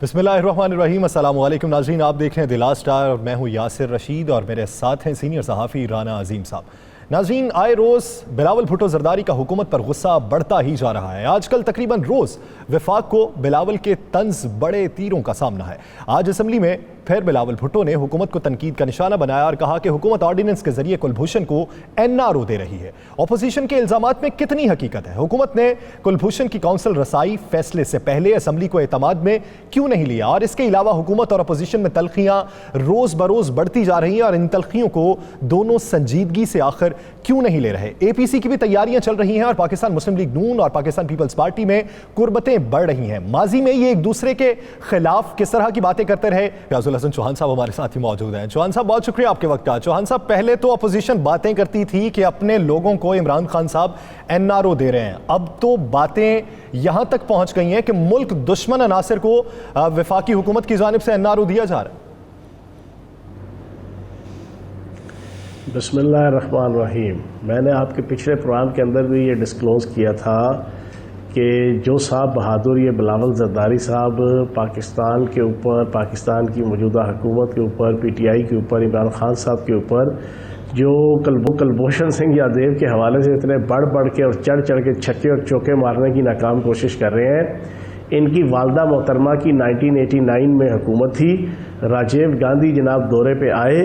بسم اللہ الرحمن الرحیم۔ السلام علیکم ناظرین، آپ دیکھ رہے ہیں دی لاسٹ اسٹار اور میں ہوں یاسر رشید اور میرے ساتھ ہیں سینئر صحافی رانا عظیم صاحب۔ ناظرین، آئے روز بلاول بھٹو زرداری کا حکومت پر غصہ بڑھتا ہی جا رہا ہے۔ آج کل تقریباً روز وفاق کو بلاول کے طنز بڑے تیروں کا سامنا ہے۔ آج اسمبلی میں پھر بلاول بھٹو نے حکومت کو تنقید کا نشانہ بنایا اور کہا کہ حکومت آرڈیننس کے ذریعے کلبھوشن کو NRO دے رہی ہے۔ اپوزیشن کے الزامات میں کتنی حقیقت ہے؟ حکومت نے کلبھوشن کی کونسل رسائی فیصلے سے پہلے اسمبلی کو اعتماد میں کیوں نہیں لیا؟ اور اس کے علاوہ حکومت اور اپوزیشن میں تلخیاں روز بروز بڑھتی جا رہی ہیں اور ان تلخیوں کو دونوں سنجیدگی سے آخر کیوں نہیں لے رہے؟ APC کی بھی تیاریاں چل رہی ہیں اور پاکستان مسلم لیگ نون اور پاکستان پیپلز پارٹی میں قربتیں بڑھ رہی ہیں۔ ماضی میں یہ ایک دوسرے کے خلاف کس طرح کی باتیں کرتے رہے؟ ریاض الحسن چوہان صاحب ہمارے ساتھ ہی موجود ہیں۔ چوہان صاحب، بہت شکریہ آپ کے وقت کا۔ چوہان صاحب، پہلے تو اپوزیشن باتیں کرتی تھی کہ اپنے لوگوں کو عمران خان صاحب NRO دے رہے ہیں، اب تو باتیں یہاں تک پہنچ گئی ہیں کہ ملک دشمن عناصر کو وفاقی حکومت کی جانب سے NRO دیا جا رہا ہے۔ بسم اللہ الرحمن الرحیم۔ میں نے آپ کے پچھلے پروگرام کے اندر بھی یہ ڈسکلوز کیا تھا کہ جو صاحب بہادر یہ بلاول زرداری صاحب پاکستان کے اوپر، پاکستان کی موجودہ حکومت کے اوپر، PTI کے اوپر، عمران خان صاحب کے اوپر جو کلبھوشن سنگھ یادیو کے حوالے سے اتنے بڑھ کے اور چڑھ کے چھکے اور چوکے مارنے کی ناکام کوشش کر رہے ہیں، ان کی والدہ محترمہ کی 1989 میں حکومت تھی۔ راجیو گاندھی جناب دورے پہ آئے۔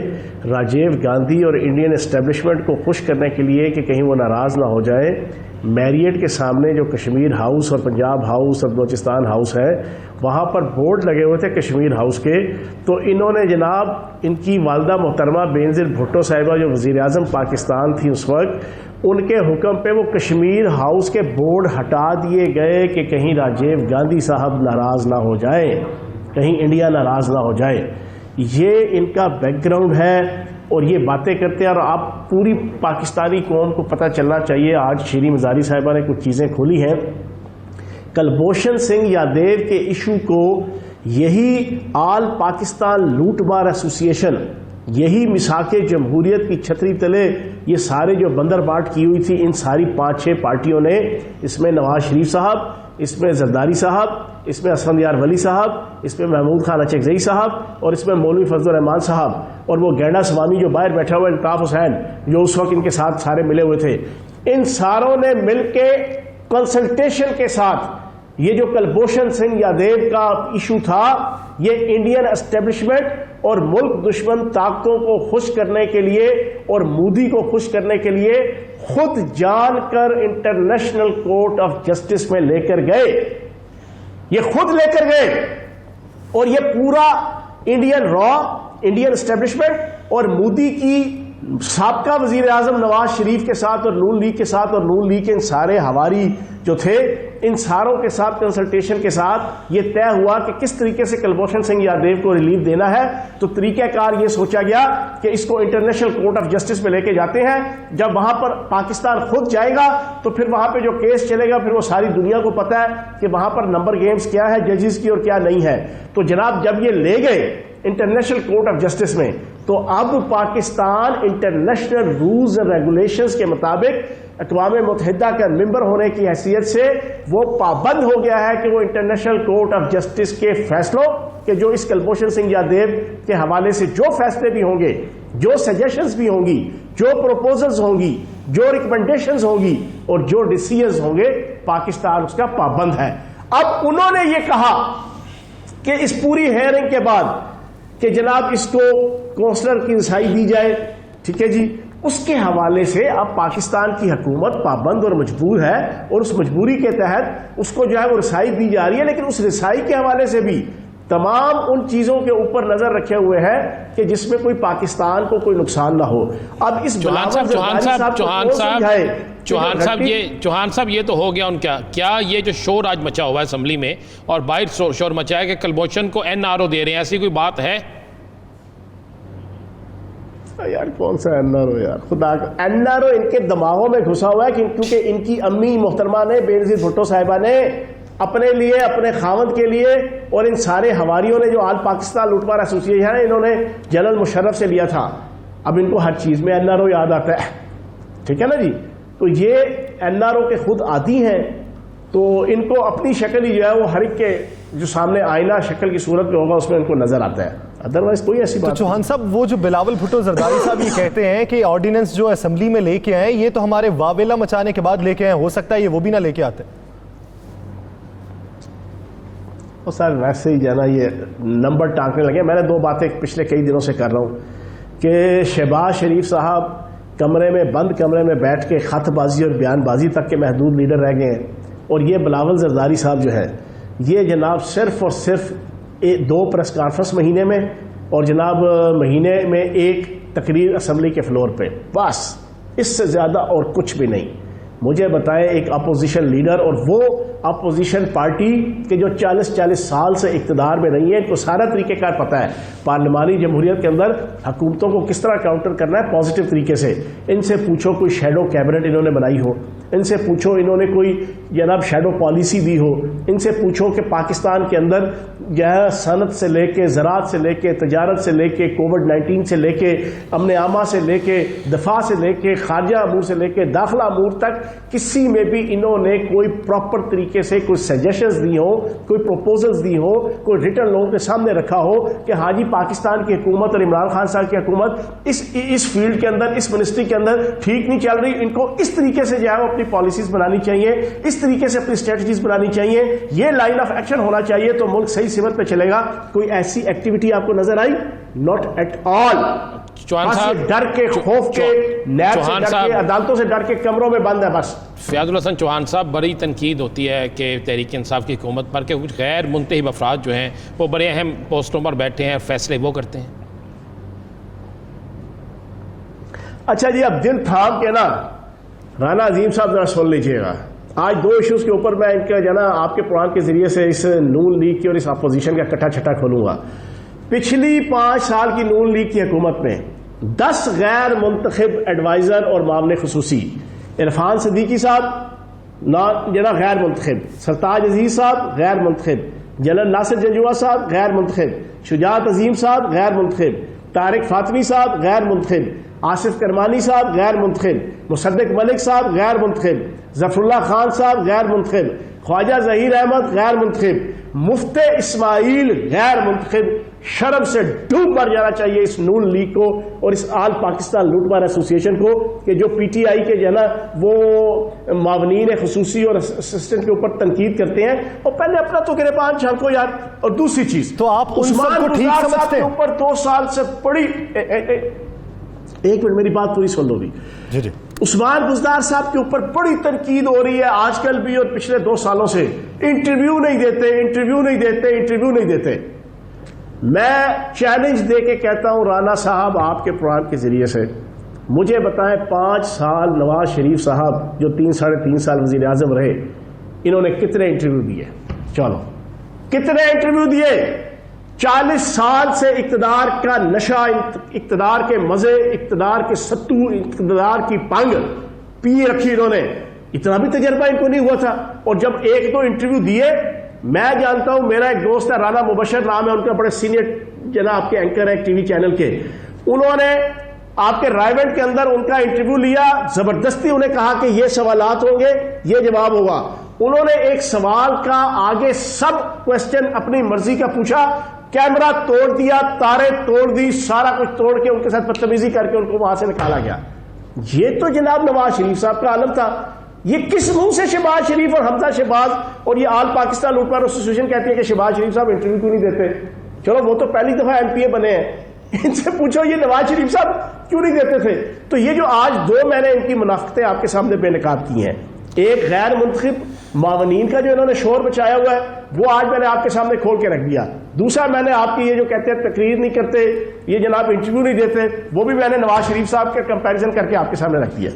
راجیو گاندھی اور انڈین اسٹیبلشمنٹ کو خوش کرنے کے لیے کہ کہیں وہ ناراض نہ ہو جائے، میریٹ کے سامنے جو کشمیر ہاؤس اور پنجاب ہاؤس اور بلوچستان ہاؤس ہے، وہاں پر بورڈ لگے ہوئے تھے کشمیر ہاؤس کے، تو انہوں نے جناب ان کی والدہ محترمہ بینظیر بھٹو صاحبہ جو وزیر اعظم پاکستان تھی اس وقت، ان کے حکم پہ وہ کشمیر ہاؤس کے بورڈ ہٹا دیے گئے کہ کہیں راجیو گاندھی صاحب ناراض نہ ہو جائیں، کہیں انڈیا ناراض نہ ہو جائے۔ یہ ان کا بیک گراؤنڈ ہے اور یہ باتیں کرتے ہیں، اور آپ پوری پاکستانی قوم کو پتہ چلنا چاہیے۔ آج شیریں مزاری صاحبہ نے کچھ چیزیں کھولی ہیں۔ کلبھوشن سنگھ یادیو کے ایشو کو یہی آل پاکستان لوٹ مار ایسوسی ایشن، یہی مساق جمہوریت کی چھتری تلے یہ سارے جو بندر بانٹ کی ہوئی تھی، ان ساری 5-6 پارٹیوں نے، اس میں نواز شریف صاحب، اس میں زرداری صاحب، اس میں اسفند یار ولی صاحب، اس میں محمود خان اچکزئی صاحب، اور اس میں مولوی فضل الرحمان صاحب، اور وہ گینڈا سوامی جو باہر بیٹھا ہوا الطاف حسین جو اس وقت ان کے ساتھ سارے ملے ہوئے تھے، ان ساروں نے مل کے کنسلٹیشن کے ساتھ یہ جو کلبھوشن سنگھ یادیو کا ایشو تھا، یہ انڈین اسٹیبلشمنٹ اور ملک دشمن طاقتوں کو خوش کرنے کے لیے اور مودی کو خوش کرنے کے لیے خود جان کر انٹرنیشنل کورٹ آف جسٹس میں لے کر گئے، یہ خود لے کر گئے، اور یہ پورا انڈین اسٹیبلشمنٹ اور مودی کی سابقہ وزیر اعظم نواز شریف کے ساتھ اور نون لیگ کے ساتھ اور نون لیگ کے ان سارے ہواری جو تھے، ان ساروں کے ساتھ کنسلٹیشن کے ساتھ یہ طے ہوا کہ کس طریقے سے کلبھوشن سنگھ یادیو کو ریلیف دینا ہے۔ تو طریقہ کار یہ سوچا گیا کہ اس کو انٹرنیشنل کورٹ آف جسٹس میں لے کے جاتے ہیں۔ جب وہاں پر پاکستان خود جائے گا تو پھر وہاں پہ جو کیس چلے گا، پھر وہ ساری دنیا کو پتہ ہے کہ وہاں پر نمبر گیمز کیا ہے ججز کی اور کیا نہیں ہے۔ تو جناب جب یہ لے گئے انٹرنیشنل کورٹ آف جسٹس میں، تو اب پاکستان انٹرنیشنل رولز اور ریگولیشنز کے مطابق اقوام متحدہ کا ممبر ہونے کی حیثیت سے وہ پابند ہو گیا ہے کہ وہ انٹرنیشنل کورٹ آف جسٹس کے فیصلوں کہ جو اس کلبھوشن سنگھ یادیو کے حوالے سے جو فیصلے بھی ہوں گے، جو سجیشنز بھی ہوں گی، جو پروپوزلز ہوں گی، جو ریکمنڈیشنز ہوں گی اور جو ڈیسیژنز ہوں گے، پاکستان اس کا پابند ہے۔ اب انہوں نے یہ کہا کہ اس پوری ہیئرنگ کے بعد کہ جناب اس کو کونسلر کی رسائی دی جائے، ٹھیک ہے جی، اس کے حوالے سے اب پاکستان کی حکومت پابند اور مجبور ہے، اور اس مجبوری کے تحت اس کو جو ہے وہ رسائی دی جا رہی ہے، لیکن اس رسائی کے حوالے سے بھی تمام ان چیزوں کے اوپر نظر رکھے ہوئے ہیں کہ جس میں کوئی پاکستان کو کوئی نقصان نہ ہو۔ اب اس چوہان صاحب یہ تو ہو گیا ان کیا یہ جو شور آج مچا ہوا ہے اسمبلی میں اور باہر شور مچا ہے کہ کلبھوشن کو NRO دے رہے ہیں، ایسی کوئی بات ہے؟ یار کون سا NRO یار، خدا کا NRO ان کے دماغوں میں گھسا ہوا ہے کیونکہ ان کی امی محترمہ نے بینظیر بھٹو صاحبہ نے اپنے لیے، اپنے خاوند کے لیے اور ان سارے ہواریوں نے جو آل پاکستان لوٹ مار ایسوسی ایشن ہے، انہوں نے جنرل مشرف سے لیا تھا۔ اب ان کو ہر چیز میں NRO یاد آتا ہے، ٹھیک ہے نا جی۔ تو یہ NRO کے خود عادی ہیں، تو ان کو اپنی شکل ہی جو ہے وہ ہر ایک کے جو سامنے آئینہ شکل کی صورت میں ہوگا اس میں ان کو نظر آتا ہے، ادروائز کوئی ایسی تو بات چوہان صاحب وہ جو بلاول بھٹو زرداری صاحب یہ کہتے ہیں کہ آرڈیننس جو اسمبلی میں لے کے آئے یہ تو ہمارے واویلا مچانے کے بعد لے کے آئے، ہو سکتا ہے یہ وہ بھی نہ لے کے آتے. وہ سر ویسے ہی جو ہے نا یہ نمبر ٹانکنے لگے. میں نے دو باتیں پچھلے کئی دنوں سے کر رہا ہوں کہ شہباز شریف صاحب کمرے میں بند کمرے میں بیٹھ کے خط بازی اور بیان بازی تک کے محدود لیڈر رہ گئے ہیں، اور یہ بلاول زرداری صاحب جو ہے یہ جناب صرف اور صرف 2 پریس کانفرنس مہینے میں اور جناب مہینے میں 1 تقریر اسمبلی کے فلور پہ، بس اس سے زیادہ اور کچھ بھی نہیں. مجھے بتائیں ایک اپوزیشن لیڈر، اور وہ اپوزیشن پارٹی کے جو 40 سال سے اقتدار میں نہیں ہے، ان کو سارا طریقہ کار پتہ ہے پارلیمانی جمہوریت کے اندر حکومتوں کو کس طرح کاؤنٹر کرنا ہے پازیٹیو طریقے سے. ان سے پوچھو کوئی شیڈو کیبنٹ انہوں نے بنائی ہو، ان سے پوچھو انہوں نے کوئی جناب شیڈو پالیسی دی ہو، ان سے پوچھو کہ پاکستان کے اندر صنعت سے لے کے زراعت سے لے کے تجارت سے لے کے کووڈ-19 سے لے کے امن عامہ سے لے کے دفاع سے لے کے خارجہ امور سے لے کے داخلہ امور تک کسی میں بھی انہوں نے کوئی پراپر طریقے سے کوئی سجیشنز دی ہو، کوئی پروپوزلز دی ہو، کوئی ریٹن لوگوں کے سامنے رکھا ہو کہ ہاں جی پاکستان کی حکومت اور عمران خان صاحب کی حکومت اس فیلڈ کے اندر اس منسٹری کے اندر ٹھیک نہیں چل رہی، ان کو اس طریقے سے جو ہے وہ اپنی پالیسیز بنانی چاہیے، اس طریقے سے اپنی اسٹریٹجیز بنانی چاہیے، یہ لائن آف ایکشن ہونا چاہیے تو ملک صحیح سمت پہ چلے گا. کوئی ایسی ایکٹیویٹی آپ کو نظر آئی؟ Not at all. چوہان صاحب ڈر کے خوف کے نیب سے ڈر کے عدالتوں سے ڈر کے کمروں میں بند ہے بس. فیاض الحسن چوہان صاحب بڑی تنقید ہوتی ہے کہ تحریک انصاف کی حکومت پر کہ کچھ غیر منتخب افراد جو ہیں وہ بڑے اہم پوسٹوں پر بیٹھے ہیں، فیصلے وہ کرتے ہیں. اچھا جی اب دل تھام کے نا رانا عظیم صاحب ذرا سن لیجئے گا. آج 2 ایشوز کے اوپر میں ان کا جو نا آپ کے پروگرام کے ذریعے سے اس نون لیگ کی اور اس اپوزیشن کا کٹا چھٹا کھولوں گا. پچھلی 5 سال کی نون لیگ کی حکومت میں 10 غیر منتخب ایڈوائزر اور معاون خصوصی، عرفان صدیقی صاحب جناب غیر منتخب، سرتاج عزیز صاحب غیر منتخب، جنرل ناصر جنجوعہ صاحب غیر منتخب، شجاعت عظیم صاحب غیر منتخب، طارق فاطمی صاحب غیر منتخب، آصف کرمانی صاحب غیر منتخب، مصدق ملک صاحب غیر منتخب، ظفر اللہ خان صاحب غیر منتخب، خواجہ ظہیر احمد غیر منتخب، مفتی اسماعیل غیر منتخب. شرم سے ڈوب مر جانا چاہیے اس نون لیگ کو اور اس آل پاکستان لوٹ مار ایسوسیشن کو کہ جو پی ٹی آئی کے جو ہے نا وہ معاونین خصوصی اور اسسٹنٹ کے اوپر تنقید کرتے ہیں. اور پہلے اپنا تو گریبان جھانکو یار. اور دوسری چیز تو آپ عثمان گزار صاحب کے اوپر 2 سال سے بڑی ایک منٹ میری بات پوری سن لو بھی. جی جی. عثمان گزار صاحب کے اوپر بڑی تنقید ہو رہی ہے آج کل بھی اور پچھلے 2 سالوں سے. انٹرویو نہیں دیتے. میں چیلنج دے کے کہتا ہوں رانا صاحب آپ کے پروگرام کے ذریعے سے مجھے بتائیں 5 سال نواز شریف صاحب جو 3.5 سال وزیر اعظم رہے انہوں نے کتنے انٹرویو دیے؟ چلو کتنے انٹرویو دیے؟ 40 سال سے اقتدار کا نشہ، اقتدار کے مزے، اقتدار کے ستو، اقتدار کی پنگ پی رکھی انہوں نے. اتنا بھی تجربہ ان کو نہیں ہوا تھا. اور جب 1-2 انٹرویو دیے، میں جانتا ہوں میرا ایک دوست ہے رانا مبشر نام ہے ان کا، بڑے سینئر جناب آپ کے اینکر ہے ٹی وی چینل کے، انہوں نے آپ کے رائیونٹ کے اندر ان کا انٹرویو لیا، زبردستی انہیں کہا کہ یہ سوالات ہوں گے، یہ جواب ہوگا. انہوں نے ایک سوال کا آگے سب کوسچن اپنی مرضی کا پوچھا، کیمرہ توڑ دیا، تارے توڑ دی، سارا کچھ توڑ کے ان کے ساتھ بدتمیزی کر کے ان کو وہاں سے نکالا گیا. یہ تو جناب نواز شریف صاحب کا عالم تھا. یہ کس منہ سے شہباز شریف اور حمزہ شہباز اور یہ آل پاکستان لوٹ مار ایسوسیشن کہتی ہے کہ شہباز شریف صاحب انٹرویو کیوں نہیں دیتے؟ چلو وہ تو پہلی دفعہ ایم پی اے بنے ہیں، ان سے پوچھو یہ نواز شریف صاحب کیوں نہیں دیتے تھے؟ تو یہ جو آج 2 میں نے ان کی منافقتیں آپ کے سامنے بے نقاب کی ہیں، ایک غیر منتخب معاونین کا جو انہوں نے شور مچایا ہوا ہے وہ آج میں نے آپ کے سامنے کھول کے رکھ دیا. دوسرا میں نے آپ کی یہ جو کہتے ہیں تقریر نہیں کرتے، یہ جناب انٹرویو نہیں دیتے، وہ بھی میں نے نواز شریف صاحب کے کمپیریزن کر کے آپ کے سامنے رکھ دیا.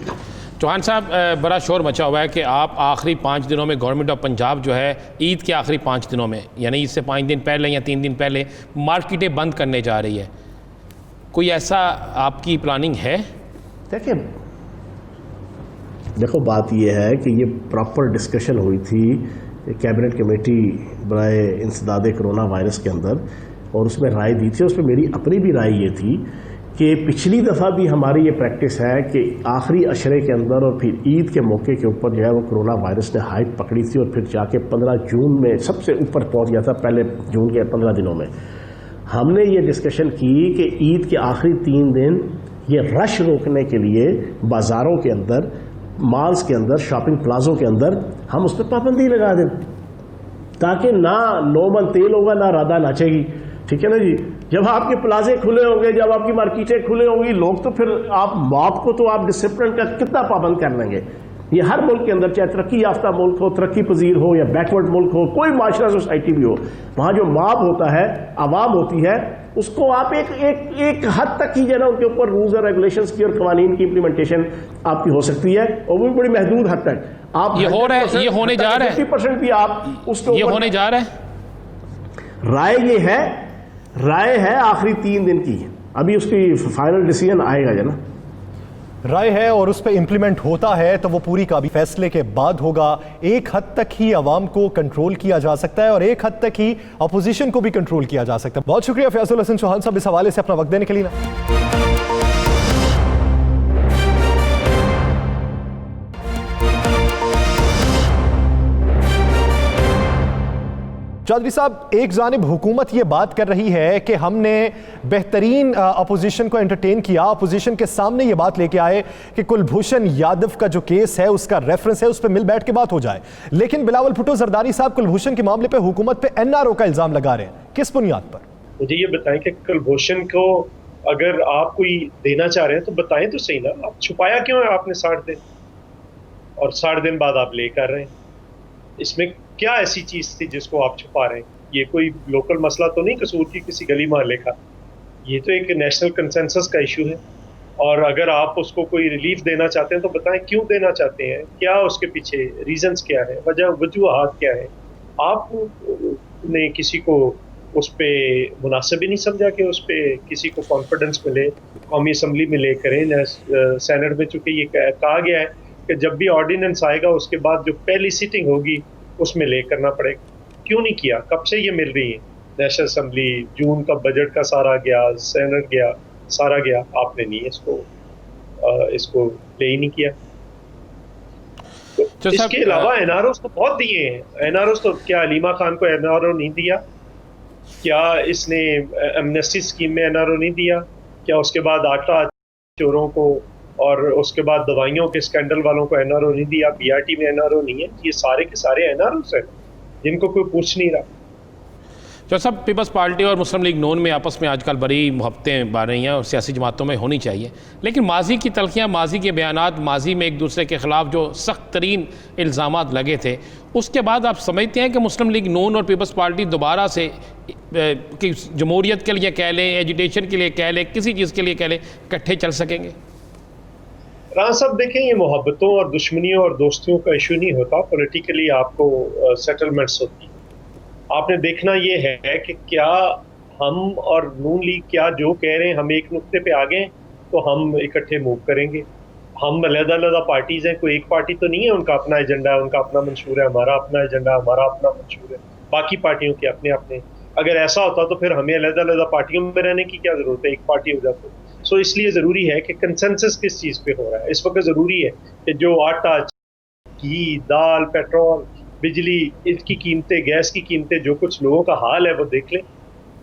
چوہان صاحب بڑا شور مچا ہوا ہے کہ آپ آخری 5 دنوں میں گورنمنٹ آف پنجاب جو ہے عید کے آخری 5 دنوں میں، یعنی عید سے 5 دن پہلے یا 3 دن پہلے مارکیٹیں بند کرنے جا رہی ہے. کوئی ایسا آپ کی پلاننگ ہے؟ دیکھو بات یہ ہے کہ یہ پراپر ڈسکشن ہوئی تھی کیبنٹ کمیٹی برائے انسداد کرونا وائرس کے اندر، اور اس میں رائے دی تھی. اس میں میری اپنی بھی رائے یہ تھی کہ پچھلی دفعہ بھی ہماری یہ پریکٹس ہے کہ آخری عشرے کے اندر اور پھر عید کے موقع کے اوپر جو ہے وہ کرونا وائرس نے ہائپ پکڑی تھی اور پھر جا کے 15 جون میں سب سے اوپر پہنچ گیا تھا، پہلے جون کے 15 دنوں میں ہم نے یہ ڈسکشن کی کہ عید کے آخری 3 دن یہ رش روکنے کے لیے بازاروں کے اندر، مالز کے اندر، شاپنگ پلازوں کے اندر ہم اس پہ پابندی لگا دیں تاکہ نہ 9 من تیل ہوگا نہ رادہ ناچے گی. ٹھیک ہے نا جی. جب آپ کے پلازے کھلے ہوں گے، جب آپ کی مارکیٹیں کھلے ہوں گی، لوگ تو پھر آپ موت کو تو آپ ڈسپلن کا کتنا پابند کر لیں گے. یہ ہر ملک کے اندر، چاہے ترقی یافتہ ملک ہو، ترقی پذیر ہو یا بیکورڈ ملک ہو، کوئی معاشرہ سوسائٹی بھی ہو، وہاں جو ماب ہوتا ہے، عوام ہوتی ہے، اس کو آپ ایک حد تک ہی جو ہے نا ان کے اوپر رولز اور ریگولیشنز کی اور قوانین کی امپلیمنٹیشن آپ کی ہو سکتی ہے، اور وہ بھی بڑی محدود حد تک. آپ یہ ہو رہا ہے، یہ ہونے جا رہا ہے، 50% بھی آپ اس کو یہ ہونے جا رہا ہے. رائے ہے آخری 3 دن کی، ابھی اس کی فائنل ڈیسیژن آئے گا جناب. رائے ہے اور اس پہ امپلیمنٹ ہوتا ہے تو وہ پوری کا بھی فیصلے کے بعد ہوگا. ایک حد تک ہی عوام کو کنٹرول کیا جا سکتا ہے اور ایک حد تک ہی اپوزیشن کو بھی کنٹرول کیا جا سکتا ہے. بہت شکریہ فیاض الحسن چوہان صاحب اس حوالے سے اپنا وقت دینے کے لیے. چودھری صاحب، ایک جانب حکومت یہ بات کر رہی ہے کہ ہم نے بہترین اپوزیشن کو انٹرٹین کیا، اپوزیشن کے سامنے یہ بات لے کے آئے کہ کلبھوشن یادو کا جو کیس ہے اس کا ریفرنس ہے، اس پہ مل بیٹھ کے بات ہو جائے. لیکن بلاول بھٹو زرداری صاحب کلبھوشن کے معاملے پہ حکومت پہ NRO کا الزام لگا رہے ہیں. کس بنیاد پر؟ مجھے یہ بتائیں کہ کلبھوشن کو اگر آپ کوئی دینا چاہ رہے ہیں تو بتائیں تو صحیح نا. آپ چھپایا کیوں ہے آپ نے 60 دن، اور 60 دن بعد آپ لے کر رہے ہیں؟ اس میں کیا ایسی چیز تھی جس کو آپ چھپا رہے ہیں؟ یہ کوئی لوکل مسئلہ تو نہیں قصور کی کسی گلی محلے کا، یہ تو ایک نیشنل کنسنسس کا ایشو ہے. اور اگر آپ اس کو کوئی ریلیف دینا چاہتے ہیں تو بتائیں کیوں دینا چاہتے ہیں، کیا اس کے پیچھے ریزنز کیا ہے، وجوہات کیا ہے. آپ نے کسی کو اس پہ مناسب ہی نہیں سمجھا کہ اس پہ کسی کو کانفیڈنس ملے، قومی اسمبلی میں لے کریں. سینٹ میں چونکہ یہ کہا گیا ہے کہ جب بھی آرڈیننس آئے گا اس کے بعد جو پہلی سیٹنگ ہوگی اس میں لے کرنا پڑے گا. کیوں نہیں کیا؟ کب سے یہ مل رہی ہے؟ نیشنل اسمبلی، جون کا بجٹ کا سارا گیا، سینٹ گیا، سارا گیا، آپ نے نہیں اس کو لے ہی نہیں کیا. اس کے علاوہ NROs تو بہت دیے ہیں. NROs تو کیا علیمہ خان کو NRO نہیں دیا؟ کیا اس نے ایمنیسٹی اسکیم میں NRO نہیں دیا؟ کیا اس کے بعد آٹا چوروں کو اور اس کے بعد دوائیوں کے اسکینڈل والوں کو NRO نہیں دیا؟ BRT میں NRO نہیں ہے؟ یہ سارے کے سارے NROs ہیں جن کو کوئی پوچھ نہیں رہا. جو سب پیپلز پارٹی اور مسلم لیگ نون میں آپس میں آج کل بڑی محبتیں بڑھ رہی ہیں اور سیاسی جماعتوں میں ہونی چاہیے، لیکن ماضی کی تلخیاں، ماضی کے بیانات، ماضی میں ایک دوسرے کے خلاف جو سخت ترین الزامات لگے تھے، اس کے بعد آپ سمجھتے ہیں کہ مسلم لیگ نون اور پیپلز پارٹی دوبارہ سے جمہوریت کے لیے کہہ لیں، ایجوٹیشن کے لیے کہہ لیں، کسی چیز کے لیے کہہ لیں، اکٹھے چل سکیں گے؟ رانا صاحب دیکھیں، یہ محبتوں اور دشمنیوں اور دوستیوں کا ایشو نہیں ہوتا. پولیٹیکلی آپ کو سیٹلمنٹس ہوتی ہیں. آپ نے دیکھنا یہ ہے کہ کیا ہم اور نون لیگ کیا جو کہہ رہے ہیں، ہم ایک نقطے پہ آ گئے تو ہم اکٹھے موو کریں گے. ہم علیحدہ علیحدہ پارٹیز ہیں، کوئی ایک پارٹی تو نہیں ہے. ان کا اپنا ایجنڈا ہے، ان کا اپنا منشور ہے، ہمارا اپنا ایجنڈا ہے، ہمارا اپنا منشور ہے، باقی پارٹیوں کے اپنے اپنے. اگر ایسا ہوتا تو پھر ہمیں علیحدہ علیحدہ پارٹیوں میں رہنے کی کیا ضرورت ہے؟ ایک پارٹی ہو جاتی. سو اس لیے ضروری ہے کہ کنسنسس کس چیز پہ ہو رہا ہے. اس وقت ضروری ہے کہ جو آٹا، گھی، دال، پیٹرول، بجلی، اس کی قیمتیں، گیس کی قیمتیں، جو کچھ لوگوں کا حال ہے وہ دیکھ لیں.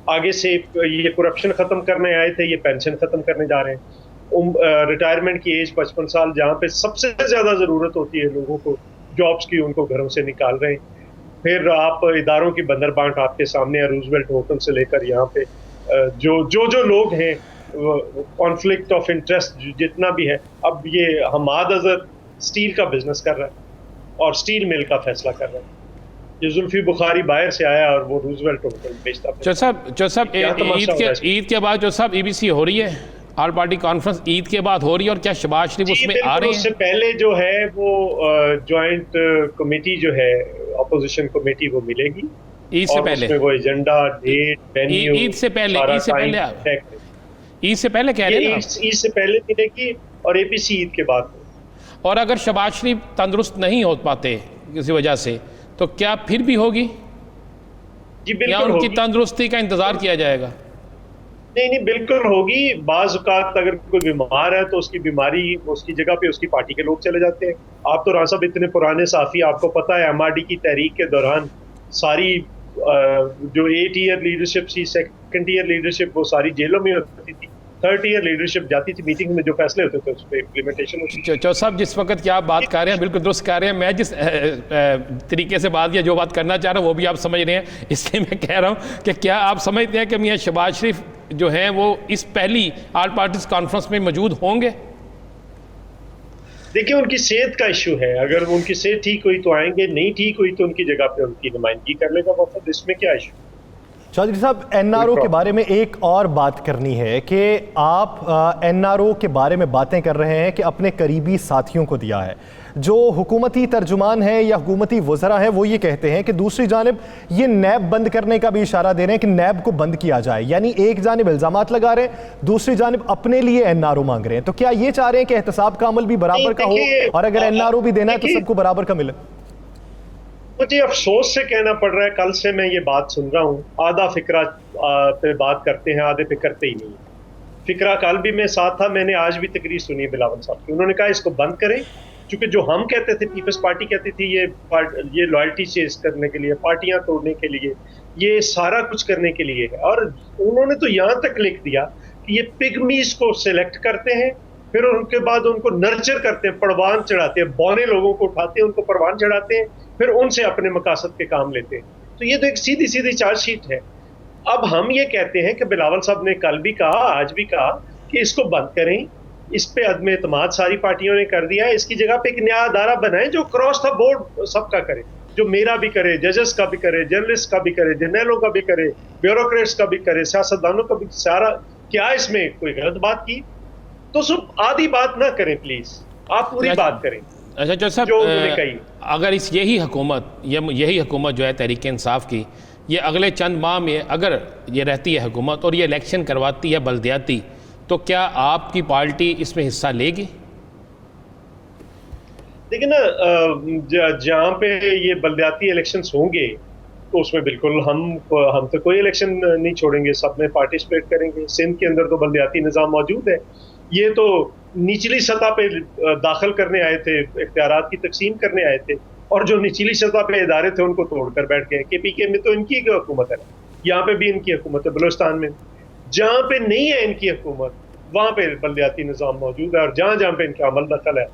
آگے سے یہ کرپشن ختم کرنے آئے تھے، یہ پینشن ختم کرنے جا رہے ہیں. ریٹائرمنٹ کی ایج 55 سال، جہاں پہ سب سے زیادہ ضرورت ہوتی ہے لوگوں کو جابس کی، ان کو گھروں سے نکال رہے ہیں. پھر آپ اداروں کی بندر بانٹ آپ کے سامنے، روزویلٹ ہوٹل سے لے کر یہاں پہ جو لوگ ہیں، کانفلکٹ آف انٹرسٹ جتنا بھی ہے. اب یہ حماد اظہر اسٹیل کا بزنس کر رہا ہے اور اسٹیل مل کا فیصلہ کر رہا ہے. یہ زلفی بخاری باہر سے آیا اور وہ روزویلٹ ہوٹل بیچتا. جو سب عید کے بعد جو سب EBC ہو رہی ہے، آل پارٹی کانفرنس عید کے بعد ہو رہی ہے، اور کیا شہباز شریف اس میں آ رہے ہیں؟ اس سے پہلے جو ہے وہ جوائنٹ کمیٹی جو ہے اپوزیشن کمیٹی وہ ملے گی عید سے پہلے. اس میں وہ ایجنڈا، ڈیٹ، وینیو، عید سے پہلے کہہ رہے ہیں. عید سے پہلے ملے گی اور APC عید کے بعد. اور اگر شہباز شریف تندرست نہیں ہو پاتے کسی وجہ سے تو کیا پھر بھی ہوگی؟ جی یا بالکل ان کی تندرستی کا انتظار کیا جائے گا؟ نہیں بالکل ہوگی. بعض اوقات اگر کوئی بیمار ہے تو اس کی بیماری اس کی جگہ پہ اس کی پارٹی کے لوگ چلے جاتے ہیں. آپ تو رانا صاحب اتنے پرانے صحافی, آپ کو پتا ہے ایم آر ڈی کی تحریک کے دوران ساری جو 8 ایئر لیڈرشپ تھی, 2nd ایئر لیڈرشپ, وہ ساری جیلوں میں ہوتی تھی. 3rd ایئر لیڈرشپ جاتی تھی میٹنگ میں, جو فیصلے ہوتے تھے اس پہ امپلیمنٹیشن ہوتی تھی. چودھری صاحب جس وقت کی آپ بات کر رہے ہیں بالکل درست کر رہے ہیں. میں جس طریقے سے بات یا جو بات کرنا چاہ رہا ہوں وہ بھی آپ سمجھ رہے ہیں, اس لیے میں کہہ رہا ہوں کہ کیا آپ سمجھتے ہیں کہ میاں شہباز شریف جو ہیں وہ اس پہلی آل پارٹیز کانفرنس میں موجود ہوں گے؟ دیکھیں ان کی صحت کا ایشو ہے, اگر ان کی صحت ٹھیک ہوئی تو آئیں گے, نہیں ٹھیک ہوئی تو ان کی جگہ پہ ان کی نمائندگی کر لے گا وفد. اس میں کیا ایشو؟ چودھری صاحب این آر او کے بارے میں ایک اور بات کرنی ہے کہ آپ این آر او کے بارے میں باتیں کر رہے ہیں کہ اپنے قریبی ساتھیوں کو دیا ہے. جو حکومتی ترجمان ہیں یا حکومتی وزراء ہیں وہ یہ کہتے ہیں کہ دوسری جانب یہ نیب بند کرنے کا بھی اشارہ دے رہے ہیں کہ نیب کو بند کیا جائے. یعنی ایک جانب الزامات لگا رہے ہیں, دوسری جانب اپنے لیے این آر او مانگ رہے ہیں. تو کیا یہ چاہ رہے ہیں کہ احتساب کا عمل بھی برابر کا ہو, اور اگر این آر او بھی دینا ہے تو سب کو برابر کا ملے؟ مجھے افسوس سے کہنا پڑ رہا ہے, کل سے میں یہ بات سن رہا ہوں, آدھا فکرہ پہ بات کرتے ہیں, آدھے پہ کرتے ہی نہیں. فکرہ کل بھی میں ساتھ تھا, میں نے آج بھی تقریر سنی بلاول صاحب کی. انہوں نے کہا اس کو بند کریں, چونکہ جو ہم کہتے تھے, پیپلز پارٹی کہتی تھی یہ لائلٹی چیز کرنے کے لیے, پارٹیاں توڑنے کے لیے, یہ سارا کچھ کرنے کے لیے ہے. اور انہوں نے تو یہاں تک لکھ دیا کہ یہ پگمیز کو سلیکٹ کرتے ہیں, پھر ان کے بعد ان کو نرچر کرتے ہیں, پروان چڑھاتے ہیں, بونے لوگوں کو اٹھاتے ہیں, ان کو پروان چڑھاتے ہیں, پھر ان سے اپنے مقاصد کے کام لیتے ہیں. تو یہ تو ایک سیدھی سیدھی چارج شیٹ ہے. اب ہم یہ کہتے ہیں کہ بلاول صاحب نے کل بھی کہا, آج بھی کہا کہ اس کو بند کریں. اس پہ عدم اعتماد ساری پارٹیوں نے کر دیا ہے. اس کی جگہ پہ ایک نیا ادارہ بنائیں جو کراس دا بورڈ سب کا کرے, جو میرا بھی کرے, ججز کا بھی کرے, جرنلسٹ کا بھی کرے, جرنیلوں کا بھی کرے, بیوروکریٹس کا بھی کرے, سیاستدانوں کا بھی. سارا کیا اس میں کوئی غلط بات کی تو صرف آدھی بات نہ کریں پلیز, آپ پوری بات کریں. اچھا جو صاحب, اگر یہی حکومت جو ہے تحریک انصاف کی, یہ اگلے چند ماہ میں اگر یہ رہتی ہے حکومت اور یہ الیکشن کرواتی ہے بلدیاتی, تو کیا آپ کی پارٹی اس میں حصہ لے گی؟ دیکھیں نا, جہاں پہ یہ بلدیاتی الیکشنز ہوں گے تو اس میں بالکل ہم تو کوئی الیکشن نہیں چھوڑیں گے, سب میں پارٹیسپیٹ کریں گے. سندھ کے اندر تو بلدیاتی نظام موجود ہے. یہ تو نچلی سطح پہ داخل کرنے آئے تھے, اختیارات کی تقسیم کرنے آئے تھے, اور جو نچلی سطح پہ ادارے تھے ان کو توڑ کر بیٹھ گئے. کے پی کے میں تو ان کی حکومت ہے, یہاں پہ بھی ان کی حکومت ہے. بلوچستان میں جہاں پہ نہیں ہے ان کی حکومت وہاں پہ بلدیاتی نظام موجود ہے, اور جہاں جہاں پہ ان کا عمل دخل ہے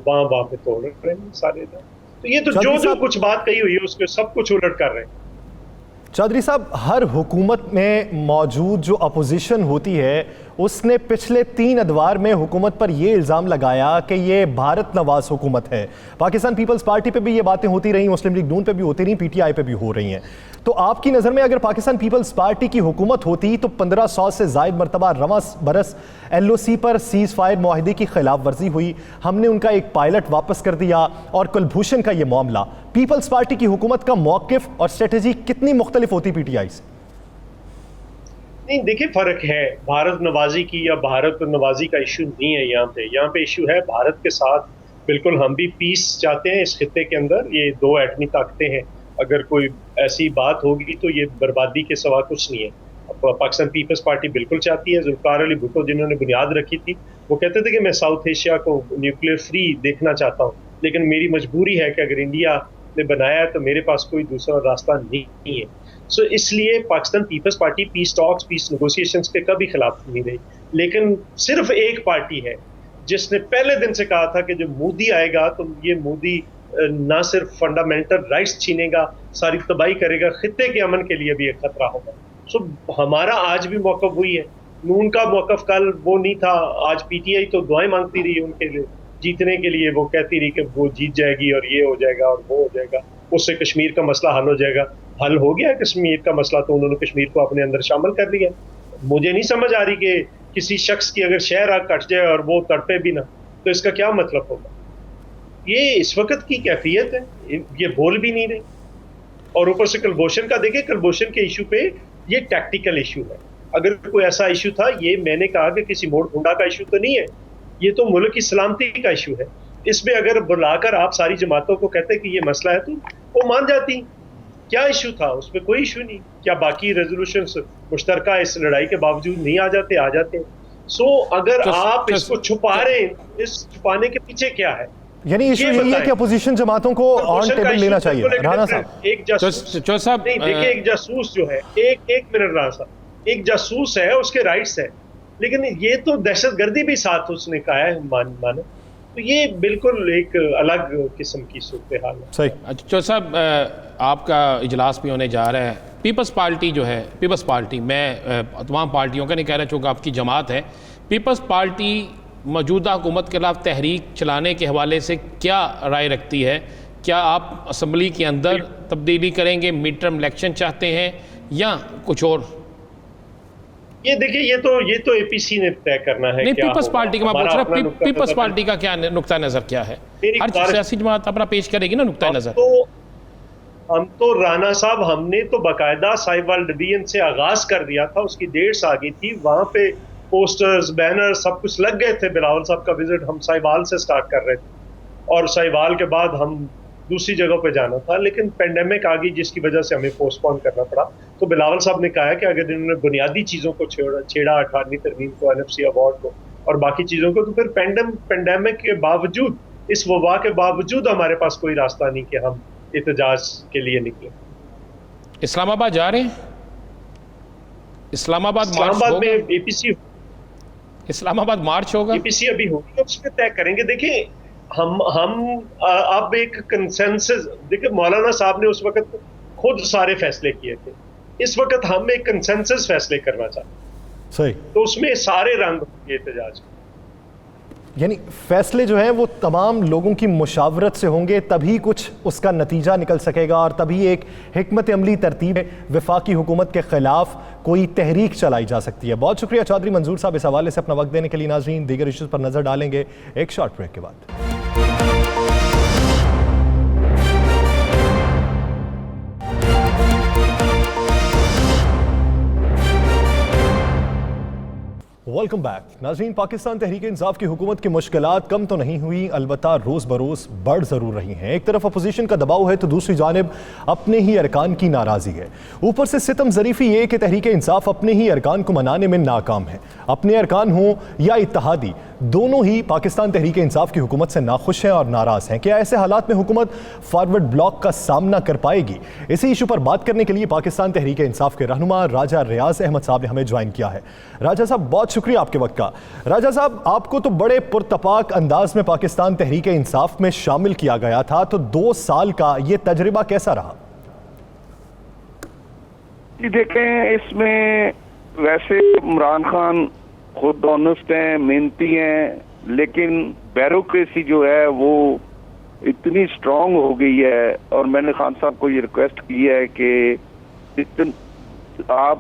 وہاں پہ توڑ رہے ہیں سارے ادارے. تو یہ تو جو کچھ بات کہی ہوئی ہے اس کے سب کچھ الٹ کر رہے ہیں. چودھری صاحب, ہر حکومت میں موجود جو اپوزیشن ہوتی ہے اس نے پچھلے 3 ادوار میں حکومت پر یہ الزام لگایا کہ یہ بھارت نواز حکومت ہے. پاکستان پیپلز پارٹی پہ بھی یہ باتیں ہوتی رہیں, مسلم لیگ نون پہ بھی ہوتی رہیں, پی ٹی آئی پہ بھی ہو رہی ہیں. تو آپ کی نظر میں اگر پاکستان پیپلز پارٹی کی حکومت ہوتی تو 1500 سے زائد مرتبہ رواں برس ایل او سی پر سیز فائر معاہدے کی خلاف ورزی ہوئی, ہم نے ان کا ایک پائلٹ واپس کر دیا, اور کلبھوشن کا یہ معاملہ, پیپلز پارٹی کی حکومت کا موقف اور اسٹریٹجی کتنی مختلف ہوتی پی ٹی آئی سے؟ نہیں دیکھیں, فرق ہے. بھارت نوازی کی یا بھارت نوازی کا ایشو نہیں ہے یہاں پہ ایشو ہے بھارت کے ساتھ. بالکل ہم بھی پیس چاہتے ہیں اس خطے کے اندر. یہ 2 ایٹمی طاقتیں ہیں, اگر کوئی ایسی بات ہوگی تو یہ بربادی کے سوا کچھ نہیں ہے. پاکستان پیپلز پارٹی بالکل چاہتی ہے. ذوالفقار علی بھٹو جنہوں نے بنیاد رکھی تھی وہ کہتے تھے کہ میں ساؤتھ ایشیا کو نیوکلیئر فری دیکھنا چاہتا ہوں, لیکن میری مجبوری ہے کہ اگر انڈیا نے بنایا ہے تو میرے پاس کوئی دوسرا راستہ نہیں ہے. سو اس لیے پاکستان پیپلز پارٹی پیس ٹاکس, پیس نیگوسیشنز کے کبھی خلاف نہیں رہی. لیکن صرف ایک پارٹی ہے جس نے پہلے دن سے کہا تھا کہ جب مودی آئے گا تو یہ مودی نہ صرف فنڈامنٹل رائٹس چھینے گا, ساری تباہی کرے گا, خطے کے امن کے لیے بھی ایک خطرہ ہوگا. سو ہمارا آج بھی موقف وہی ہے. نون کا موقف کل وہ نہیں تھا. آج پی ٹی آئی تو دعائیں مانگتی رہی ان کے لیے جیتنے کے لیے. وہ کہتی رہی کہ وہ جیت جائے گی اور یہ ہو جائے گا اور وہ ہو جائے گا, اس سے کشمیر کا مسئلہ حل ہو جائے گا. حل ہو گیا کشمیر کا مسئلہ, تو انہوں نے کشمیر کو اپنے اندر شامل کر لیا. مجھے نہیں سمجھ آ رہی کہ کسی شخص کی اگر شہر آگ کٹ جائے اور وہ تڑپے بھی نہ, تو اس کا کیا مطلب ہوگا. یہ اس وقت کی کیفیت ہے, یہ بول بھی نہیں رہے. اور اوپر سے کلبھوشن کا دیکھیں, کلبھوشن کے ایشو پہ یہ ٹیکٹیکل ایشو ہے. اگر کوئی ایسا ایشو تھا, یہ میں نے کہا کہ کسی موڑ ڈھونڈا کا ایشو تو نہیں ہے, یہ تو ملک کی سلامتی کا ایشو ہے. اس میں اگر بلا کر آپ ساری جماعتوں کو کہتے کہ یہ مسئلہ ہے تو وہ مان جاتی. کیا ایشو تھا؟ اس میں کوئی ایشو نہیں. کیا باقی ریزولوشنز مشترکہ اس لڑائی کے باوجود نہیں آ جاتے؟ آ جاتے ہیں. سو اگر آپ اس کو چھپا رہے ہیں، اس چھپانے کے پیچھے کیا ہے؟ یعنی ایشو یہی ہے کہ اپوزیشن جماعتوں کو آن ٹیبل لینا چاہیے. رانا صاحب ایک جاسوس نہیں، دیکھیں ایک جاسوس جو ہے، ایک منٹ رانا صاحب، ایک جاسوس ہے، اس کے رائٹس ہے، لیکن یہ تو دہشت گردی بھی ساتھ اس نے کہا ہے مانے، تو یہ بالکل ایک الگ قسم کی صورتحال ہے. صحیح. چودھری صاحب آپ کا اجلاس بھی ہونے جا رہا ہے. پیپلز پارٹی جو ہے، پیپلز پارٹی، میں تمام پارٹیوں کا نہیں کہہ رہا چونکہ آپ کی جماعت ہے، پیپلز پارٹی موجودہ حکومت کے خلاف تحریک چلانے کے حوالے سے کیا رائے رکھتی ہے؟ کیا آپ اسمبلی کے اندر تبدیلی کریں گے؟ مڈ ٹرم الیکشن چاہتے ہیں یا کچھ اور؟ یہ دیکھیں یہ تو اے پی سی نے طے کرنا ہے. نہیں، پیپلز پارٹی کا میں پوچھ رہا ہوں، پیپلز پارٹی کا کیا نقطہ نظر کیا ہے؟ ہر سیاسی جماعت اپنا پیش کرے گی نا نقطہ نظر. ہم تو رانا صاحب، ہم نے تو باقاعدہ ساہیوال ڈویژن سے آغاز کر دیا تھا، اس کی ڈیٹس آ گئی تھی، وہاں پہ پوسٹرز بینر سب کچھ لگ گئے تھے. بلاول صاحب کا وزٹ ہم ساہیوال سے سٹارٹ کر رہے تھے اور ساہیوال کے بعد ہم دوسری جگہ پہ جانا تھا، لیکن پینڈیمک آ گئی جس کی وجہ سے ہمیں پوسٹ پون کرنا پڑا. تو بلاول صاحب نے کہا کہ اگر انہوں نے بنیادی چیزوں کو چھیڑا 18ویں ترمیم کو، این ایف سی ایوارڈ کو اور باقی چیزوں کو، تو پھر پینڈیمک کے باوجود، اس وبا کے باوجود ہمارے پاس کوئی راستہ نہیں کہ ہم احتجاج کے لیے نکلیں. اسلام آباد جا رہے ہیں؟ اسلام آباد میں اے پی سی، اسلام آباد مارچ ہوگا، اے پی سی ابھی ہوگی، اس پہ طے کریں گے. دیکھیں ہم اب ایک کنسنسس، دیکھیں مولانا صاحب نے اس وقت خود سارے فیصلے کیے تھے، اس وقت ہم ایک کنسنسس فیصلے کرنا چاہتے ہیں. صحیح. تو اس میں سارے رنگ ہوں گے احتجاج، یعنی فیصلے جو ہیں وہ تمام لوگوں کی مشاورت سے ہوں گے، تبھی کچھ اس کا نتیجہ نکل سکے گا اور تبھی ایک حکمت عملی ترتیب وفاقی حکومت کے خلاف کوئی تحریک چلائی جا سکتی ہے. بہت شکریہ چودھری منظور صاحب اس حوالے سے اپنا وقت دینے کے لیے. ناظرین دیگر ایشوز پر نظر ڈالیں گے ایک شارٹ بریک کے بعد. Welcome back. ناظرین، پاکستان تحریک انصاف کی حکومت کی مشکلات کم تو نہیں ہوئی، البتہ روز بروز بڑھ ضرور رہی ہیں. ایک طرف اپوزیشن کا دباؤ ہے تو دوسری جانب اپنے ہی ارکان کی ناراضی ہے. اوپر سے ستم ظریفی یہ کہ تحریک انصاف اپنے ہی ارکان کو منانے میں ناکام ہے. اپنے ارکان ہوں یا اتحادی، دونوں ہی پاکستان تحریک انصاف کی حکومت سے ناخوش ہیں اور ناراض ہیں. کیا ایسے حالات میں حکومت فارورڈ بلاک کا سامنا کر پائے گی؟ اسی ایشو پر بات کرنے کے لیے پاکستان تحریک انصاف کے رہنما راجہ ریاض احمد صاحب نے ہمیں جوائن کیا ہے. راجہ صاحب بہت شکریہ آپ کے وقت کا. راجہ صاحب، آپ کو تو بڑے پرتپاک انداز میں پاکستان تحریک انصاف میں شامل کیا گیا تھا، تو 2 سال کا یہ تجربہ کیسا رہا؟ جی دیکھیں، اس میں ویسے عمران خان خود آنسٹ ہیں، محنتی ہیں، لیکن بیوروکریسی جو ہے وہ اتنی اسٹرانگ ہو گئی ہے. اور میں نے خان صاحب کو یہ ریکویسٹ کی ہے کہ آپ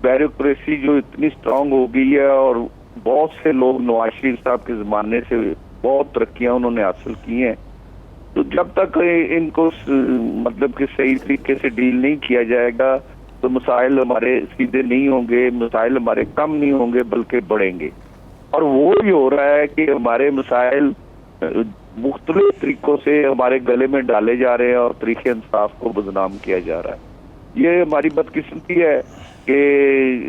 بیوروکریسی جو اتنی اسٹرانگ ہو گئی ہے، اور بہت سے لوگ نواز شریف صاحب کے زمانے سے بہت ترقیاں انہوں نے حاصل کی ہیں، تو جب تک ان کو مطلب کہ صحیح طریقے سے ڈیل نہیں کیا جائے گا تو مسائل ہمارے سیدھے نہیں ہوں گے، مسائل ہمارے کم نہیں ہوں گے بلکہ بڑھیں گے. اور وہ بھی ہو رہا ہے کہ ہمارے مسائل مختلف طریقوں سے ہمارے گلے میں ڈالے جا رہے ہیں اور تحریک انصاف کو بدنام کیا جا رہا ہے. یہ ہماری بدقسمتی ہے کہ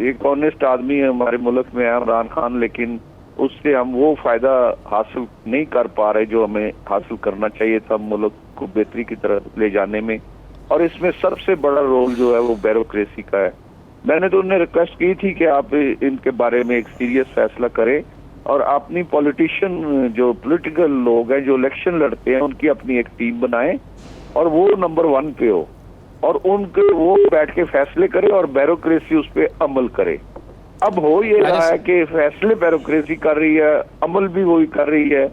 ایک آنیسٹ آدمی ہمارے ملک میں ہے عمران خان، لیکن اس سے ہم وہ فائدہ حاصل نہیں کر پا رہے جو ہمیں حاصل کرنا چاہیے تھا ملک کو بہتری کی طرف لے جانے میں. اور اس میں سب سے بڑا رول جو ہے وہ بیوروکریسی کا ہے. میں نے تو انہیں ریکویسٹ کی تھی کہ آپ ان کے بارے میں ایک سیریس فیصلہ کریں اور اپنی پولیٹیشین جو پولیٹیکل لوگ ہیں جو الیکشن لڑتے ہیں ان کی اپنی ایک ٹیم بنائیں اور وہ نمبر 1 پہ ہو اور ان کے وہ بیٹھ کے فیصلے کرے اور بیوروکریسی اس پہ عمل کرے. اب ہو یہ رہا ہے کہ فیصلے بیوروکریسی کر رہی ہے، عمل بھی وہی کر رہی ہے،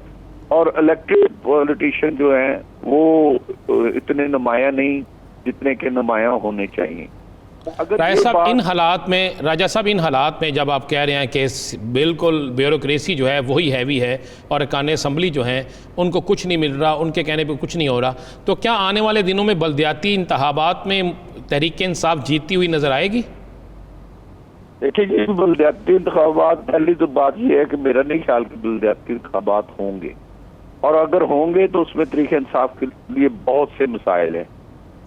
اور الیکٹڈ پولیٹیشین جو ہیں وہ اتنے نمایاں نہیں جتنے کے نمایاں ہونے چاہیے. راجہ صاحب ان حالات میں جب آپ کہہ رہے ہیں کہ بالکل بیوروکریسی جو ہے وہی ہیوی ہے اور ارکان اسمبلی جو ہیں ان کو کچھ نہیں مل رہا، ان کے کہنے پہ کچھ نہیں ہو رہا، تو کیا آنے والے دنوں میں بلدیاتی انتخابات میں تحریک انصاف جیتتی ہوئی نظر آئے گی؟ دیکھیں جی، بلدیاتی انتخابات، پہلی تو بات یہ ہے کہ میرا نہیں خیال کہ بلدیاتی انتخابات ہوں گے، اور اگر ہوں گے تو اس میں تحریک انصاف کے لیے بہت سے مسائل ہیں.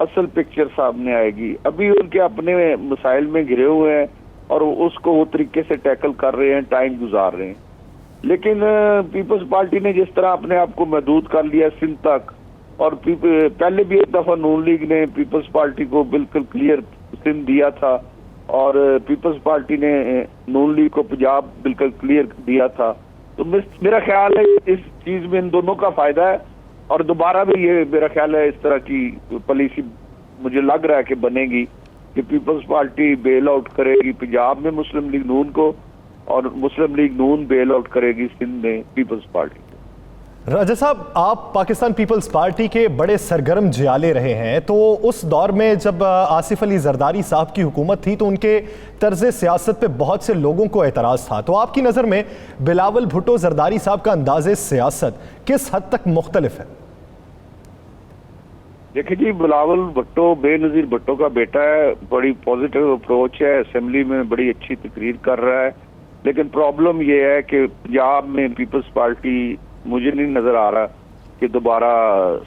اصل پکچر سامنے آئے گی. ابھی ان کے اپنے مسائل میں گھرے ہوئے ہیں اور اس کو وہ طریقے سے ٹیکل کر رہے ہیں, ٹائم گزار رہے ہیں. لیکن پیپلز پارٹی نے جس طرح اپنے آپ کو محدود کر لیا سندھ تک, اور پہلے بھی ایک دفعہ نون لیگ نے پیپلز پارٹی کو بالکل کلیئر سندھ دیا تھا, اور پیپلز پارٹی نے نون لیگ کو پنجاب بالکل کلیئر دیا تھا. تو میرا خیال ہے اس چیز میں ان دونوں کا فائدہ ہے, اور دوبارہ بھی یہ میرا خیال ہے اس طرح کی پالیسی مجھے لگ رہا ہے کہ بنے گی کہ پیپلز پارٹی بیل آؤٹ کرے گی پنجاب میں مسلم لیگ نون کو, اور مسلم لیگ نون بیل آؤٹ کرے گی سندھ میں پیپلز پارٹی کو. راجہ صاحب, آپ پاکستان پیپلز پارٹی کے بڑے سرگرم جیالے رہے ہیں, تو اس دور میں جب آصف علی زرداری صاحب کی حکومت تھی تو ان کے طرز سیاست پہ بہت سے لوگوں کو اعتراض تھا. تو آپ کی نظر میں بلاول بھٹو زرداری صاحب کا انداز سیاست کس حد تک مختلف ہے؟ دیکھیں جی, بلاول بھٹو بے نظیر بھٹو کا بیٹا ہے, بڑی پازیٹیو اپروچ ہے, اسمبلی میں بڑی اچھی تقریر کر رہا ہے. لیکن پرابلم یہ ہے کہ پنجاب میں پیپلز پارٹی مجھے نہیں نظر آ رہا کہ دوبارہ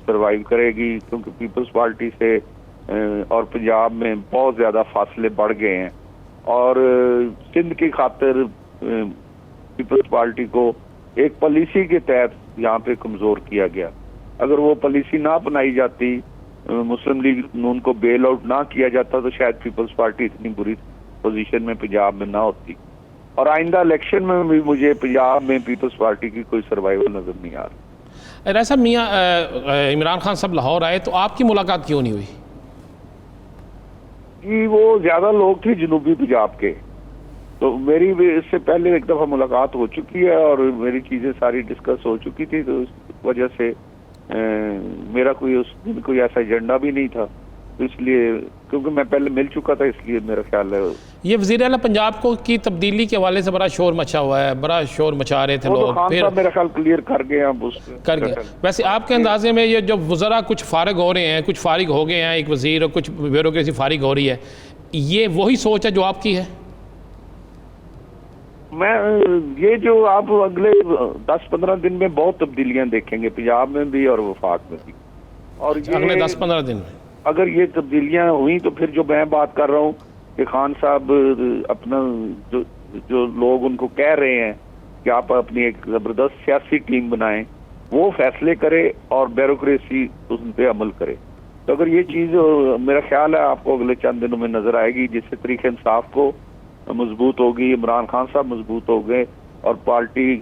سروائیو کرے گی, کیونکہ پیپلز پارٹی سے اور پنجاب میں بہت زیادہ فاصلے بڑھ گئے ہیں, اور سندھ کی خاطر پیپلز پارٹی کو ایک پالیسی کے تحت یہاں پہ کمزور کیا گیا. اگر وہ پالیسی نہ اپنائی جاتی, مسلم لیگ نون کو بیل آؤٹ نہ کیا جاتا, تو شاید پیپلز پارٹی اتنی بری پوزیشن میں پنجاب میں نہ ہوتی. اور آئندہ الیکشن میں بھی مجھے پنجاب میں پیپلز پارٹی کی کوئی سروائیول نظر نہیں آ رہی. راجہ صاحب, میاں عمران خان صاحب لاہور آئے تو آپ کی ملاقات کیوں نہیں ہوئی؟ جی, وہ زیادہ لوگ تھے جنوبی پنجاب کے, تو میری اس سے پہلے ایک دفعہ ملاقات ہو چکی ہے اور میری چیزیں ساری ڈسکس ہو چکی تھی, تو اس وجہ سے میرا کوئی اس دن کوئی ایسا ایجنڈا بھی نہیں تھا. اس لیے کیونکہ میں پہلے مل چکا تھا, اس لیے میرا خیال ہے. یہ وزیر اعلیٰ پنجاب کو کی تبدیلی کے حوالے سے بڑا شور مچا ہوا ہے, بڑا شور مچا رہے تھے لوگ, پھر میرا خیال کلیئر کر گئے اب اس کر گئے. ویسے آپ کے اندازے میں یہ جو وزراء کچھ فارغ ہو رہے ہیں, کچھ فارغ ہو گئے ہیں, ایک وزیر اور کچھ بیوروکریسی فارغ ہو رہی ہے, یہ وہی سوچ ہے جو آپ کی ہے؟ میں یہ جو آپ اگلے 10-15 دن میں بہت تبدیلیاں دیکھیں گے پنجاب میں بھی اور وفاق میں بھی, اور اگلے 10-15 دن میں اگر یہ تبدیلیاں ہوئیں تو پھر جو میں بات کر رہا ہوں کہ خان صاحب اپنا جو لوگ ان کو کہہ رہے ہیں کہ آپ اپنی ایک زبردست سیاسی ٹیم بنائیں, وہ فیصلے کرے اور بیوروکریسی ان پہ عمل کرے. تو اگر یہ چیز میرا خیال ہے آپ کو اگلے چند دنوں میں نظر آئے گی, جس سے تحریک انصاف کو مضبوط ہوگی, عمران خان صاحب مضبوط ہو گئے, اور پارٹی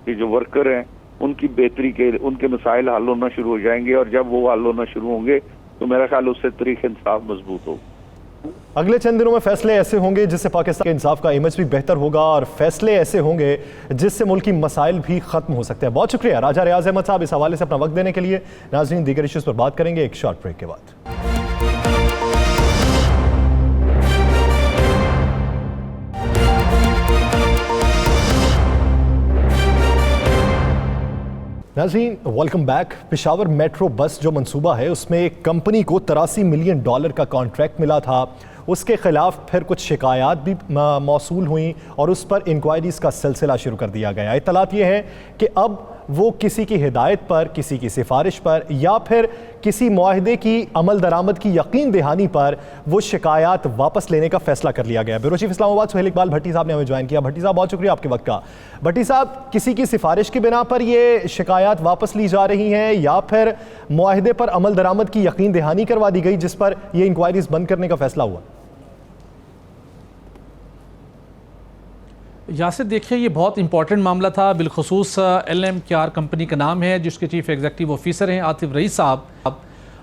کے جو ورکر ہیں ان کی بہتری کے ان کے مسائل حل ہونا شروع ہو جائیں گے, اور جب وہ حل ہونا شروع ہوں گے تو میرا خیال اس سے تحریک انصاف مضبوط ہوگا. اگلے چند دنوں میں فیصلے ایسے ہوں گے جس سے پاکستان کے انصاف کا امیج بھی بہتر ہوگا, اور فیصلے ایسے ہوں گے جس سے ملکی مسائل بھی ختم ہو سکتے ہیں. بہت شکریہ راجہ ریاض احمد صاحب اس حوالے سے اپنا وقت دینے کے لیے. ناظرین, دیگر ایشوز پر بات کریں گے ایک شارٹ بریک کے بعد. ناظرین, welcome back. Peshawar metro bus جو منصوبہ ہے اس میں ایک کمپنی کو $83 ملین کا کانٹریکٹ ملا تھا. اس کے خلاف پھر کچھ شکایات بھی موصول ہوئیں اور اس پر انکوائریز کا سلسلہ شروع کر دیا گیا. اطلاعات یہ ہیں کہ اب وہ کسی کی ہدایت پر, کسی کی سفارش پر, یا پھر کسی معاہدے کی عمل درآمد کی یقین دہانی پر وہ شکایات واپس لینے کا فیصلہ کر لیا گیا. بیورو چیف اسلام آباد سہیل اقبال بھٹی صاحب نے ہمیں جوائن کیا. بھٹی صاحب, بہت شکریہ آپ کے وقت کا. بھٹی صاحب, کسی کی سفارش کی بنا پر یہ شکایات واپس لی جا رہی ہیں یا پھر معاہدے پر عمل درآمد کی یقین دہانی کروا دی گئی جس پر یہ انکوائریز بند کرنے کا فیصلہ ہوا؟ یاسر, دیکھیں یہ بہت امپورٹنٹ معاملہ تھا. بالخصوص LMKR کمپنی کا نام ہے جس کے چیف ایگزیکٹو آفیسر ہیں عاطف رئیس صاحب,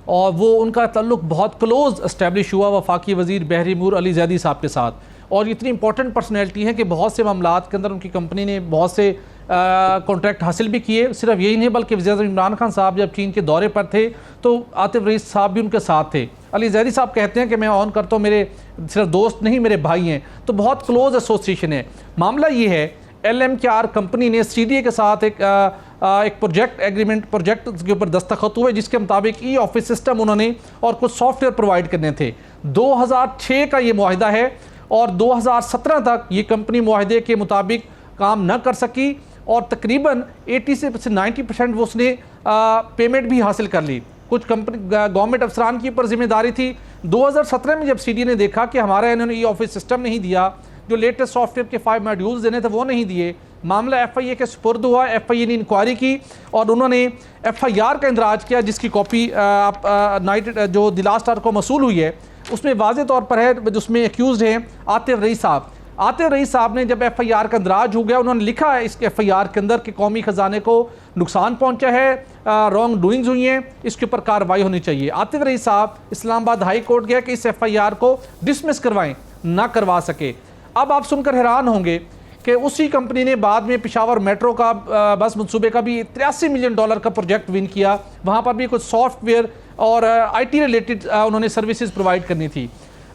اور وہ ان کا تعلق بہت کلوز اسٹیبلش ہوا وفاقی وزیر بحری امور علی زیدی صاحب کے ساتھ, اور اتنی امپورٹنٹ پرسنالٹی ہے کہ بہت سے معاملات کے اندر ان کی کمپنی نے بہت سے کانٹریکٹ حاصل بھی کیے. صرف یہی نہیں بلکہ وزیر اعظم عمران خان صاحب جب چین کے دورے پر تھے تو عاطف رئیس صاحب بھی ان کے ساتھ تھے. علی زیدی صاحب کہتے ہیں کہ میں آن کرتا ہوں, میرے صرف دوست نہیں میرے بھائی ہیں, تو بہت کلوز ایسوسیشن ہے. معاملہ یہ ہے LMKR کمپنی نے CDA کے ساتھ ایک پروجیکٹ ایگریمنٹ پروجیکٹ کے اوپر دستخط ہوئے جس کے مطابق ای آفس سسٹم انہوں نے اور کچھ سافٹ ویئر پرووائڈ کرنے تھے. 2006 کا یہ معاہدہ ہے اور 2017 تک یہ کمپنی معاہدے کے مطابق کام نہ کر سکی, اور تقریباً 80 سے 90% وہ اس نے پیمنٹ بھی حاصل کر لی. کچھ گورنمنٹ افسران کی اوپر ذمہ داری تھی. 2017 میں جب سی ڈی نے دیکھا کہ ہمارا انہوں نے ای آفس سسٹم نہیں دیا, جو لیٹسٹ سافٹ ویئر کے 5 ماڈیولز دینے تھے وہ نہیں دیے, معاملہ ایف آئی اے کے سپرد ہوا. ایف آئی اے نے انکوائری کی اور انہوں نے ایف آئی آر کا اندراج کیا, جس کی کاپی جو دی لاسٹ آور کو موصول ہوئی ہے. اس میں واضح طور پر ہے, جس میں ایکیوزڈ ہیں عاطف رئیس صاحب. عاطف رئیس صاحب نے جب ایف آئی آر کا اندراج ہو گیا, انہوں نے لکھا ہے اس ایف آئی آر کے اندر کہ قومی خزانے کو نقصان پہنچا ہے, رانگ ڈوئنگز ہوئی ہیں, اس کے اوپر کارروائی ہونی چاہیے. عاطف رئیس صاحب اسلام آباد ہائی کورٹ گیا کہ اس ایف آئی آر کو ڈسمس کروائیں, نہ کروا سکے. اب آپ سن کر حیران ہوں گے کہ اسی کمپنی نے بعد میں پشاور میٹرو کا بس منصوبے کا بھی $83 ملین کا پروجیکٹ ون کیا. وہاں پر بھی کچھ سافٹ ویئر اور آئی ٹی ریلیٹڈ انہوں نے سروسز پرووائڈ کرنی تھی.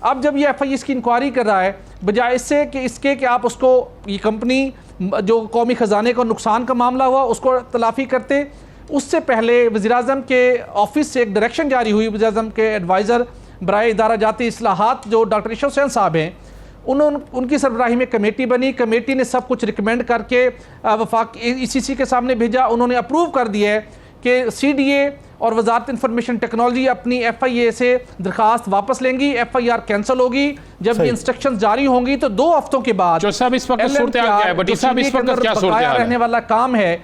اب جب یہ ایف آئی اس کی انکوائری کر رہا ہے, بجائے اس کے کہ آپ اس کو, یہ کمپنی جو قومی خزانے کا نقصان کا معاملہ ہوا اس کو تلافی کرتے, اس سے پہلے وزیراعظم کے آفس سے ایک ڈائریکشن جاری ہوئی. وزیراعظم کے ایڈوائزر برائے ادارہ جاتی اصلاحات جو ڈاکٹر عشرت حسین صاحب ہیں, ان کی سربراہی میں کمیٹی بنی. کمیٹی نے سب کچھ ریکمینڈ کر کے وفاق ای سی سی کے سامنے بھیجا. انہوں نے اپروو کر دیا ہے کہ سی ڈی اے اور وزارت انفارمیشن ٹیکنالوجی اپنی ایف آئی اے سے درخواست واپس لیں گی. ایف آئی آر کینسل ہوگی. جب یہ انسٹرکشن جاری ہوں گی تو 2 ہفتوں کے بعد جو صاحب اس وقت صورتحال کیا ہے, بٹی صاحب اس وقت کیا صورتحال رہنے والا کام ہے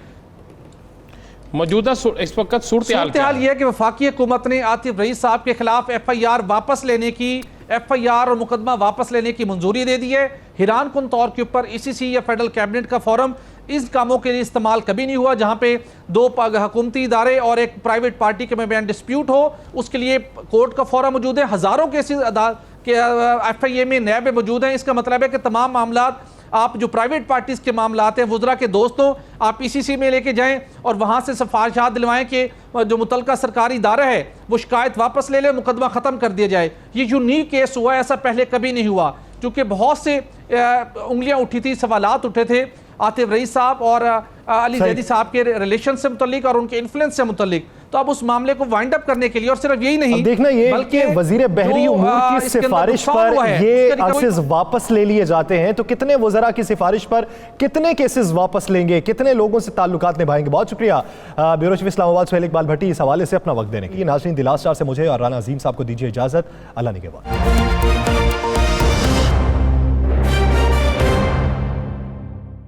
موجودہ اس وقت صورتحال یہ ہے کہ وفاقی حکومت نے عاطف رئیس صاحب کے خلاف ایف آئی آر واپس لینے کی, ایف آئی آر اور مقدمہ واپس لینے کی منظوری دے دی ہے. حیران کن طور کے اوپر ای سی سی یا فیڈرل کیبنٹ کا فورم اس کاموں کے لیے استعمال کبھی نہیں ہوا, جہاں پہ 2 حکومتی ادارے اور ایک پرائیویٹ پارٹی کے مابین ڈسپیوٹ ہو. اس کے لیے کورٹ کا فورم موجود ہے. ہزاروں کیسز ایف آئی اے میں نیب موجود ہیں. اس کا مطلب ہے کہ تمام معاملات آپ جو پرائیویٹ پارٹیز کے معاملات ہیں, وزراء کے دوستوں, آپ ای سی سی میں لے کے جائیں اور وہاں سے سفارشات دلوائیں کہ جو متعلقہ سرکاری ادارہ ہے وہ شکایت واپس لے لے, مقدمہ ختم کر دیا جائے. یہ یونیک کیس ہوا ہے, ایسا پہلے کبھی نہیں ہوا, کیونکہ بہت سے انگلیاں اٹھی تھی, سوالات اٹھے تھے عاطف رئیس صاحب اور علی زیدی صاحب کے ریلیشن سے متعلق اور ان کے انفلوئنس سے متعلق. تو اب اس معاملے کو وائنڈ اپ کرنے کے لیے, اور صرف یہی نہیں, دیکھنا یہ کہ وزیر بحری امور کی سفارش پر یہ کیسز واپس لے لیے جاتے ہیں, تو کتنے وزراء کی سفارش پر کتنے کیسز واپس لیں گے, کتنے لوگوں سے تعلقات نبھائیں گے. بہت شکریہ بیورو چیف اسلام آباد سہیل اقبال بھٹی اس حوالے سے اپنا وقت دینے کے لیے. ناظرین دی لاسٹ آور سے مجھے اور رانا عظیم صاحب کو دیجیے اجازت. اللہ نگہبان.